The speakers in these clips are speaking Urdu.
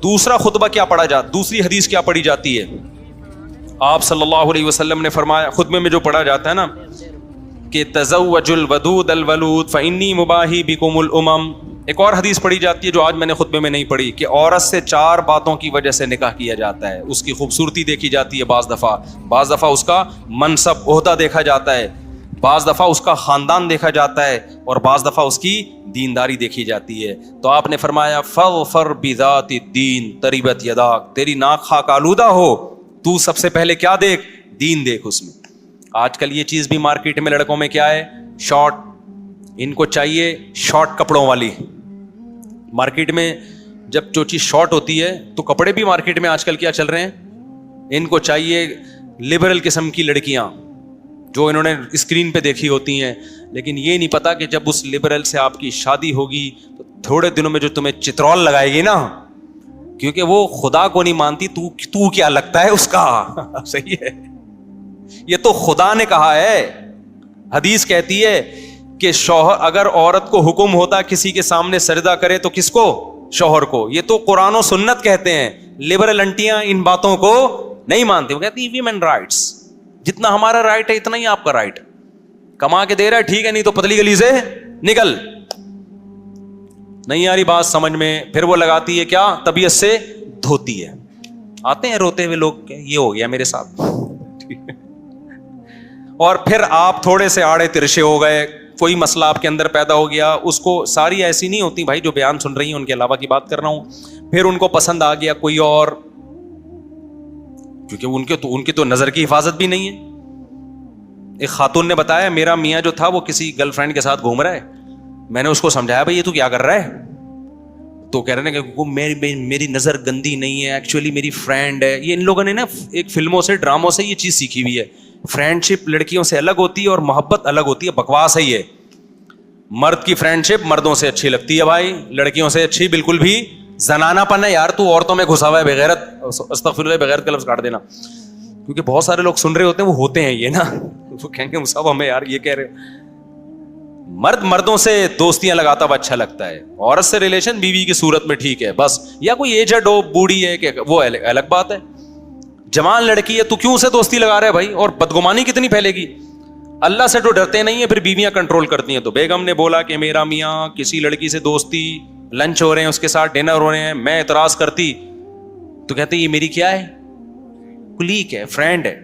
دوسرا خطبہ کیا پڑھا جاتا, دوسری حدیث کیا پڑھی جاتی ہے؟ آپ صلی اللہ علیہ وسلم نے فرمایا, خطبے میں جو پڑھا جاتا ہے نا کہ تزوج الودود الولود فانی مباہی بکم الامم. ایک اور حدیث پڑھی جاتی ہے جو آج میں نے خطبے میں نہیں پڑھی, کہ عورت سے 4 باتوں کی وجہ سے نکاح کیا جاتا ہے. اس کی خوبصورتی دیکھی جاتی ہے بعض دفعہ اس کا منصب عہدہ دیکھا جاتا ہے, بعض دفعہ اس کا خاندان دیکھا جاتا ہے, اور بعض دفعہ اس کی دینداری دیکھی جاتی ہے. تو آپ نے فرمایا فاظفر بذات الدین تربت یداک, تیری ناک خاک آلودہ ہو, تو سب سے پہلے کیا دیکھ؟ دین دیکھ اس میں. آج کل یہ چیز بھی مارکیٹ میں لڑکوں میں کیا ہے؟ شارٹ. ان کو چاہیے شارٹ کپڑوں والی. مارکیٹ میں جب جو چیز شارٹ ہوتی ہے تو کپڑے بھی مارکیٹ میں آج کل کیا چل رہے ہیں, ان کو چاہیے لبرل قسم کی لڑکیاں جو انہوں نے اسکرین پہ دیکھی ہوتی ہیں, لیکن یہ نہیں پتا کہ جب اس لبرل سے آپ کی شادی ہوگی تو تھوڑے دنوں میں جو تمہیں چترول لگائے گی نا, کیونکہ وہ خدا کو نہیں مانتی, تو کیا لگتا ہے اس کا. صحیح ہے, یہ تو خدا نے کہا ہے. حدیث کہتی ہے کہ شوہر, اگر عورت کو حکم ہوتا کسی کے سامنے سجدہ کرے تو کس کو؟ شوہر کو. یہ تو قرآن و سنت کہتے ہیں. لبرل انٹیاں ان باتوں کو نہیں مانتی, وہ کہتی ہیں ویمن رائٹس, جتنا ہمارا رائٹ ہے اتنا ہی آپ کا رائٹ. کما کے دے رہا ہے ٹھیک ہے, نہیں تو پتلی گلی سے نکل. نہیں آ رہی بات سمجھ میں؟ پھر وہ لگاتی ہے کیا؟ طبیعت سے دھوتی ہے. آتے ہیں روتے ہوئے لوگ, یہ ہو گیا میرے ساتھ. اور پھر آپ تھوڑے سے آڑے ترشے ہو گئے, کوئی مسئلہ آپ کے اندر پیدا ہو گیا, اس کو, ساری ایسی نہیں ہوتی بھائی جو بیان سن رہی ہیں, ان کے علاوہ کی بات کر رہا ہوں. پھر ان کو پسند آ گیا کوئی اور, کیونکہ ان کی تو نظر کی حفاظت بھی نہیں ہے. ایک خاتون نے بتایا میرا میاں جو تھا وہ کسی گرل فرینڈ کے ساتھ گھوم رہا ہے. میں نے اس کو سمجھایا بھائی یہ تو کیا کر رہا ہے, تو کہہ رہے ہیں کہ میری نظر گندی نہیں ہے, ایکچولی میری فرینڈ ہے. یہ ان لوگوں نے نا ایک فلموں سے, ڈراموں سے یہ چیز سیکھی ہوئی ہے. فرینڈ شپ لڑکیوں سے الگ ہوتی ہے اور محبت الگ ہوتی ہے. بکواس ہے یہ. مرد کی فرینڈ شپ مردوں سے اچھی لگتی ہے بھائی, لڑکیوں سے اچھی بالکل بھی. زنانہ پن ہے یار, تو عورتوں میں گھسا ہوا ہے بغیرت. استغفر اللہ, بغیرت کا لفظ کاٹ دینا, کیونکہ بہت سارے لوگ سن رہے ہوتے ہیں وہ ہوتے ہیں یہ نا, وہ کہیں گے صاحب ہمیں یار یہ کہہ رہے. مرد مردوں سے دوستیاں لگاتا ہوا اچھا لگتا ہے, عورت سے ریلیشن بیوی کی صورت میں ٹھیک ہے بس, یا کوئی ایجڈ ہو بوڑھی ہے کہ وہ الگ بات ہے. جوان لڑکی ہے تو کیوں سے دوستی لگا رہے ہیں بھائی, اور بدگمانی کتنی پھیلے گی. اللہ سے تو ڈرتے نہیں ہیں, پھر بیویاں کنٹرول کرتی ہیں. تو بیگم نے بولا کہ میرا میاں کسی لڑکی سے دوستی, لنچ ہو رہے ہیں اس کے ساتھ, ڈنر ہو رہے ہیں, میں اعتراض کرتی تو کہتے یہ میری کیا ہے, کلیگ ہے, فرینڈ ہے,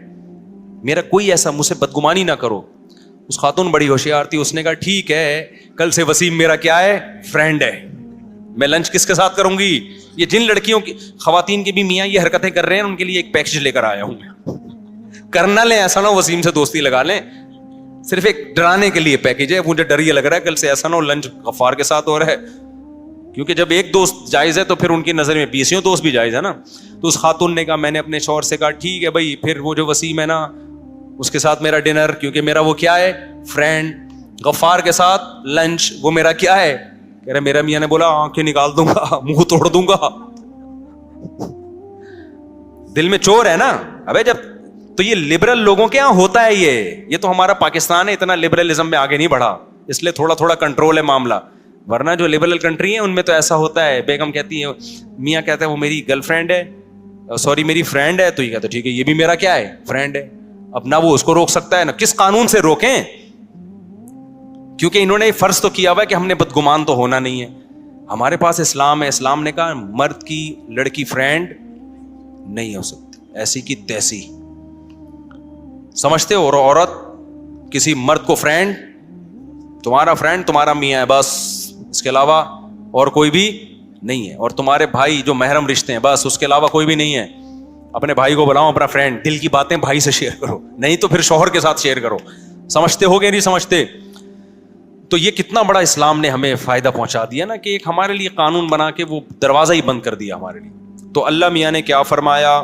میرا کوئی ایسا, مجھ سے بدگمانی نہ کرو. اس خاتون بڑی ہوشیار تھی, اس نے کہا ٹھیک ہے کل سے وسیم میرا کیا ہے, فرینڈ ہے, میں لنچ کس کے ساتھ کروں گی. یہ جن لڑکیوں کی, خواتین کے بھی میاں یہ حرکتیں کر رہے ہیں, ان کے لیے ایک پیکج لے کر آیا ہوں میں. کرنا لیں, ایسا نہ ہو وسیم سے دوستی لگا لیں, صرف ایک ڈرانے کے لیے پیکج ہے. مجھے ڈر یہ لگ رہا ہے کل سے ایسا نہ ہو لنچ غفار کے ساتھ ہو رہا ہے, کیونکہ جب ایک دوست جائز ہے تو پھر ان کی نظر میں 20 دوست بھی جائز ہے نا. تو اس خاتون نے کہا, میں نے اپنے شوہر سے کہا ٹھیک ہے بھائی, پھر وہ جو وسیم ہے نا اس کے ساتھ میرا ڈنر, کیونکہ میرا وہ کیا ہے, فرینڈ. غفار کے ساتھ لنچ, وہ میرا کیا ہے. کہہ رہے میرا میاں نے بولا آنکھیں نکال دوں گا, منہ توڑ دوں گا. دل میں چور ہے نا. ابے جب تو یہ لبرل لوگوں کے یہاں ہوتا ہے, یہ تو ہمارا پاکستان ہے, اتنا لبرلزم میں آگے نہیں بڑھا, اس لیے تھوڑا تھوڑا کنٹرول ہے معاملہ. ورنہ جو لبرل کنٹری ہیں ان میں تو ایسا ہوتا ہے, بیگم کہتی ہے, میاں کہتا ہے وہ میری گرل فرینڈ ہے, سوری میری فرینڈ ہے, تو یہ کہتا ہے ٹھیک ہے یہ بھی میرا کیا ہے, فرینڈ ہے. اب نہ وہ اس کو روک سکتا ہے, نہ کس قانون سے روکیں, کیونکہ انہوں نے فرض تو کیا ہوا ہے کہ ہم نے بدگمان تو ہونا نہیں ہے. ہمارے پاس اسلام ہے, اسلام نے کہا مرد کی لڑکی فرینڈ نہیں ہو سکتی, ایسی کی تیسی. سمجھتے ہو, اور عورت کسی مرد کو فرینڈ, تمہارا فرینڈ تمہارا میاں ہے بس, اس کے علاوہ اور کوئی بھی نہیں ہے. اور تمہارے بھائی جو محرم رشتے ہیں بس, اس کے علاوہ کوئی بھی نہیں ہے. اپنے بھائی کو بلاؤ اپنا فرینڈ, دل کی باتیں بھائی سے شیئر کرو, نہیں تو پھر شوہر کے ساتھ شیئر کرو. سمجھتے ہو گے نہیں سمجھتے؟ تو یہ کتنا بڑا اسلام نے ہمیں فائدہ پہنچا دیا نا, کہ ایک ہمارے لیے قانون بنا کے وہ دروازہ ہی بند کر دیا ہمارے لیے. تو اللہ میاں نے کیا فرمایا,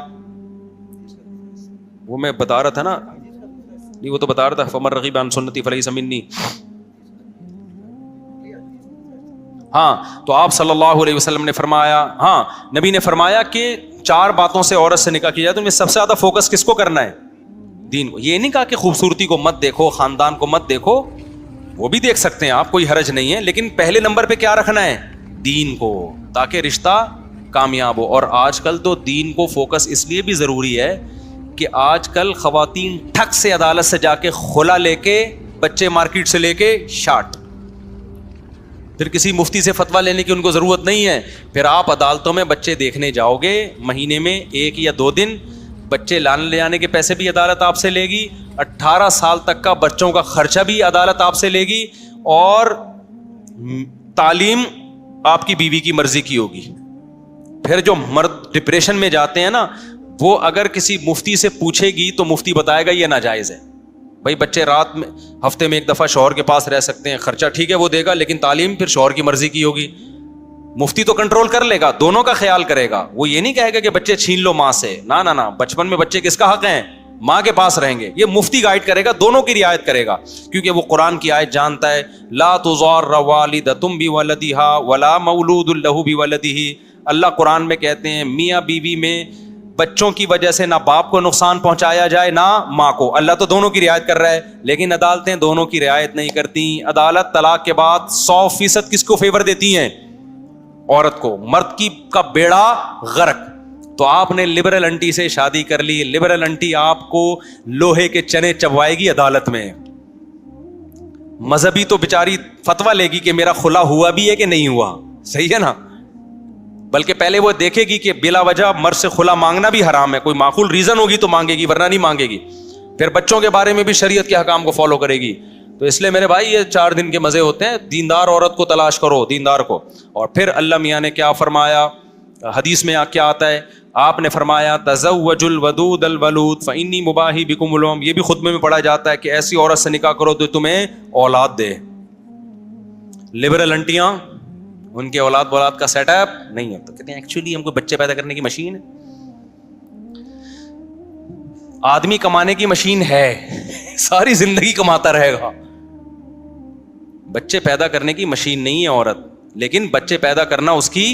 وہ میں بتا رہا تھا نا, نہیں وہ تو بتا رہا تھا, فمن رغب عن سنتی فلیس منی. ہاں, تو آپ صلی اللہ علیہ وسلم نے فرمایا, ہاں نبی نے فرمایا کہ 4 باتوں سے عورت سے نکاح کیا جائے تو میں سب سے زیادہ فوکس کس کو کرنا ہے, دین کو. یہ نہیں کہا کہ خوبصورتی کو مت دیکھو, خاندان کو مت دیکھو, وہ بھی دیکھ سکتے ہیں آپ, کوئی حرج نہیں ہے, لیکن پہلے نمبر پہ کیا رکھنا ہے, دین کو, تاکہ رشتہ کامیاب ہو. اور آج کل تو دین کو فوکس اس لیے بھی ضروری ہے کہ آج کل خواتین ٹھک سے عدالت سے جا کے خلا لے کے, بچے مارکیٹ سے لے کے شارٹ, پھر کسی مفتی سے فتویٰ لینے کی ان کو ضرورت نہیں ہے. پھر آپ عدالتوں میں بچے دیکھنے جاؤ گے, مہینے میں 1 یا 2 دن بچے لانے لے جانے کے پیسے بھی عدالت آپ سے لے گی, 18 سال تک کا بچوں کا خرچہ بھی عدالت آپ سے لے گی, اور تعلیم آپ کی بیوی کی مرضی کی ہوگی. پھر جو مرد ڈپریشن میں جاتے ہیں نا, وہ اگر کسی مفتی سے پوچھے گی تو مفتی بتائے گا یہ ناجائز ہے. بھائی بچے رات میں ہفتے میں 1 دفعہ شوہر کے پاس رہ سکتے ہیں, خرچہ ٹھیک ہے وہ دے گا, لیکن تعلیم پھر شوہر کی مرضی کی ہوگی. مفتی تو کنٹرول کر لے گا, دونوں کا خیال کرے گا, وہ یہ نہیں کہے گا کہ بچے چھین لو ماں سے, نہ, بچپن میں بچے کس کا حق ہیں, ماں کے پاس رہیں گے. یہ مفتی گائیڈ کرے گا, دونوں کی رعایت کرے گا, کیونکہ وہ قرآن کی آیت جانتا ہے, لا تضار والدۃ بولدها ولا مولود له بولدہ. اللہ قرآن میں کہتے ہیں میاں بیوی میں بچوں کی وجہ سے نہ باپ کو نقصان پہنچایا جائے نہ ماں کو. اللہ تو دونوں کی رعایت کر رہا ہے, لیکن عدالتیں دونوں کی رعایت نہیں کرتی. عدالت طلاق کے بعد 100% کس کو فیور دیتی ہیں, عورت کو. مرد کی کا بیڑا غرق. تو آپ نے لبرل انٹی سے شادی کر لی, لبرل انٹی آپ کو لوہے کے چنے چبوائے گی عدالت میں. مذہبی تو بیچاری فتویٰ لے گی کہ میرا خلا ہوا بھی ہے کہ نہیں ہوا, صحیح ہے نا, بلکہ پہلے وہ دیکھے گی کہ بلا وجہ مرد سے خلا مانگنا بھی حرام ہے, کوئی معقول ریزن ہوگی تو مانگے گی, ورنہ نہیں مانگے گی. پھر بچوں کے بارے میں بھی شریعت کے حکام کو فالو کرے گی. تو اس لیے میرے بھائی یہ 4 دن کے مزے ہوتے ہیں, دیندار عورت کو تلاش کرو, دیندار کو. اور پھر اللہ میاں نے کیا فرمایا, حدیث میں کیا آتا ہے, آپ نے فرمایا تزوج الودود الولود فانی مباحی بکم الام. یہ بھی خطبے میں پڑھا جاتا ہے کہ ایسی عورت سے نکاح کرو تو تمہیں اولاد دے. لبرل انٹیاں, ان کے اولاد کا سیٹ اپ نہیں ہوتا, کہتے ہیں ایکچولی ہم کو بچے پیدا کرنے کی مشین ہے. آدمی کمانے کی مشین ہے, ساری زندگی کماتا رہے گا. بچے پیدا کرنے کی مشین نہیں ہے عورت, لیکن بچے پیدا کرنا اس کی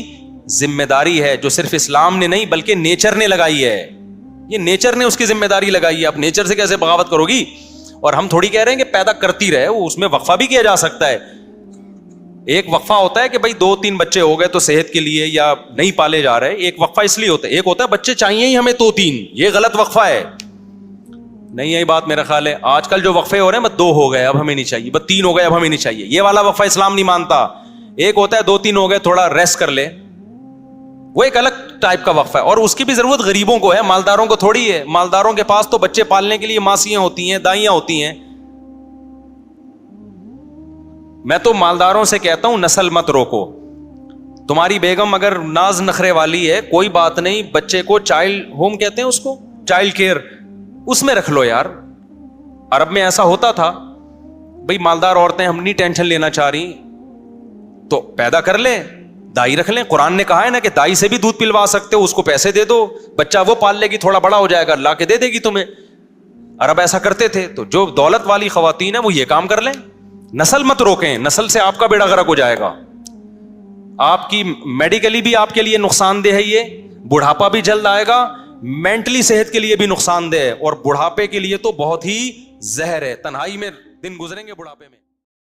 ذمہ داری ہے, جو صرف اسلام نے نہیں بلکہ نیچر نے لگائی ہے. یہ نیچر نے اس کی ذمہ داری لگائی ہے. اب نیچر سے کیسے بغاوت کرو گی؟ اور ہم تھوڑی کہہ رہے ہیں کہ پیدا کرتی رہے, وہ اس میں وقفہ بھی کیا جا سکتا ہے. ایک وقفہ ہوتا ہے کہ بھائی 2-3 بچے ہو گئے تو صحت کے لیے یا نہیں پالے جا رہے, ایک وقفہ اس لیے ہوتا ہے. ایک ہوتا ہے بچے چاہیے ہی ہمیں 2-3, یہ غلط وقفہ ہے. نہیں یہی بات میرا خیال ہے. آج کل جو وقفے ہو رہے ہیں بس 2 ہو گئے اب ہمیں نہیں چاہیے, بس 3 ہو گئے اب ہمیں نہیں چاہیے, یہ والا وقفہ اسلام نہیں مانتا. ایک ہوتا ہے 2-3 ہو گئے تھوڑا ریسٹ کر لے, وہ ایک الگ ٹائپ کا وقفہ ہے. اور اس کی بھی ضرورت غریبوں کو ہے, مالداروں کو تھوڑی ہے. مالداروں کے پاس تو بچے پالنے کے لیے ماسیاں ہوتی ہیں, دائیاں ہوتی ہیں. میں تو مالداروں سے کہتا ہوں نسل مت روکو. تمہاری بیگم اگر ناز نخرے والی ہے کوئی بات نہیں, بچے کو چائلڈ ہوم کہتے ہیں اس کو, چائلڈ کیئر, اس میں رکھ لو یار. عرب میں ایسا ہوتا تھا, بھئی مالدار عورتیں ہم نہیں ٹینشن لینا چاہ رہی تو پیدا کر لیں, دائی رکھ لیں. قرآن نے کہا ہے نا کہ دائی سے بھی دودھ پلوا سکتے ہو, اس کو پیسے دے دو, بچہ وہ پال لے گی, تھوڑا بڑا ہو جائے گا لا کے دے دے گی تمہیں. عرب ایسا کرتے تھے. تو جو دولت والی خواتین ہیں وہ یہ کام کر لیں. نسل مت روکیں, نسل سے آپ کا بیڑا غرق ہو جائے گا. آپ کی میڈیکلی بھی آپ کے لیے نقصان دہ ہے, یہ بڑھاپا بھی جلد آئے گا, مینٹلی صحت کے لیے بھی نقصان دہ ہے, اور بڑھاپے کے لیے تو بہت ہی زہر ہے. تنہائی میں دن گزریں گے بڑھاپے میں.